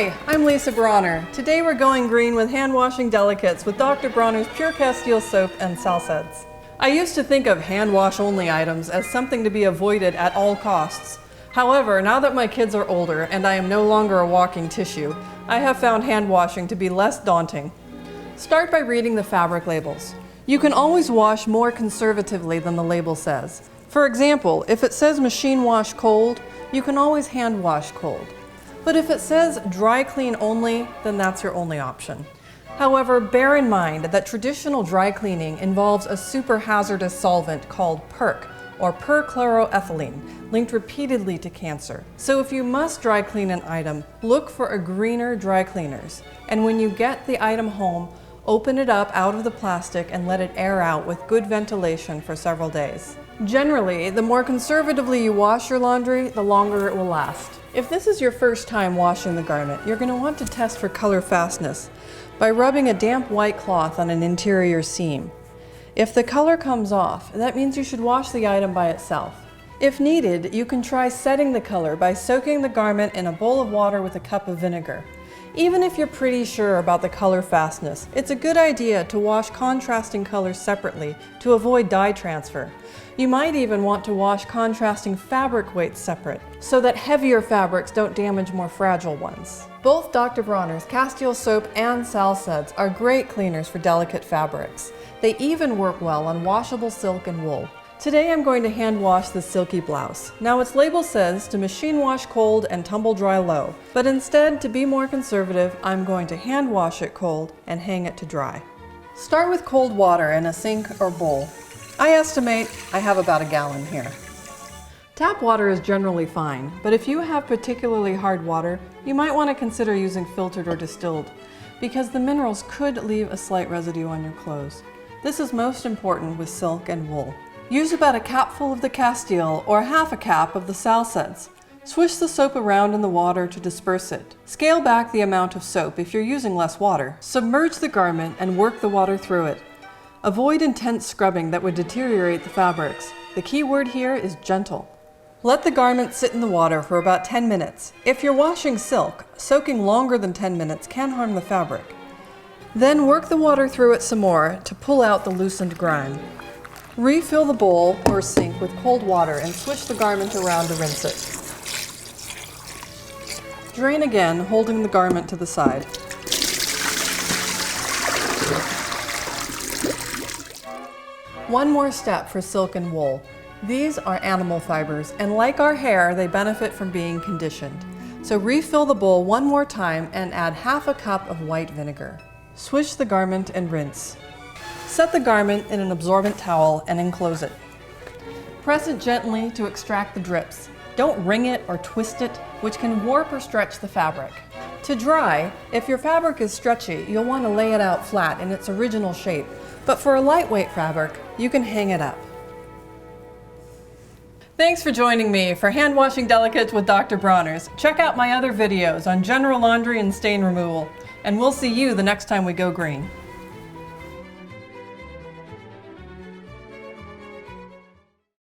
Hi, I'm Lisa Bronner. Today we're going green with Handwashing Delicates with Dr. Bronner's Pure Castile soap and Sal Suds. I used to think of hand wash only items as something to be avoided at all costs. However, now that my kids are older and I am no longer a walking tissue, I have found hand washing to be less daunting. Start by reading the fabric labels. You can always wash more conservatively than the label says. For example, if it says machine wash cold, you can always hand wash cold. But if it says dry clean only, then that's your only option. However, bear in mind that traditional dry cleaning involves a super hazardous solvent called PERC, or perchloroethylene, linked repeatedly to cancer. So if you must dry clean an item, look for a greener dry cleaners. And when you get the item home, open it up out of the plastic and let it air out with good ventilation for several days. Generally, the more conservatively you wash your laundry, the longer it will last. If this is your first time washing the garment, you're going to want to test for color fastness by rubbing a damp white cloth on an interior seam. If the color comes off, that means you should wash the item by itself. If needed, you can try setting the color by soaking the garment in a bowl of water with a cup of vinegar. Even if you're pretty sure about the color fastness, it's a good idea to wash contrasting colors separately to avoid dye transfer. You might even want to wash contrasting fabric weights separate, so that heavier fabrics don't damage more fragile ones. Both Dr. Bronner's Castile soap and Sal Suds are great cleaners for delicate fabrics. They even work well on washable silk and wool. Today I'm going to hand wash the silky blouse. Now its label says to machine wash cold and tumble dry low, but instead, to be more conservative, I'm going to hand wash it cold and hang it to dry. Start with cold water in a sink or bowl. I estimate I have about a gallon here. Tap water is generally fine, but if you have particularly hard water, you might want to consider using filtered or distilled, because the minerals could leave a slight residue on your clothes. This is most important with silk and wool. Use about a capful of the Castile or half a cap of the Sal Suds. Swish the soap around in the water to disperse it. Scale back the amount of soap if you're using less water. Submerge the garment and work the water through it. Avoid intense scrubbing that would deteriorate the fabrics. The key word here is gentle. Let the garment sit in the water for about 10 minutes. If you're washing silk, soaking longer than 10 minutes can harm the fabric. Then work the water through it some more to pull out the loosened grime. Refill the bowl or sink with cold water and swish the garment around to rinse it. Drain again, holding the garment to the side. One more step for silk and wool. These are animal fibers, and like our hair, they benefit from being conditioned. So refill the bowl one more time and add half a cup of white vinegar. Swish the garment and rinse. Set the garment in an absorbent towel and enclose it. Press it gently to extract the drips. Don't wring it or twist it, which can warp or stretch the fabric. To dry, if your fabric is stretchy, you'll want to lay it out flat in its original shape, but for a lightweight fabric, you can hang it up. Thanks for joining me for Hand Washing Delicates with Dr. Bronner's. Check out my other videos on general laundry and stain removal, and we'll see you the next time we go green.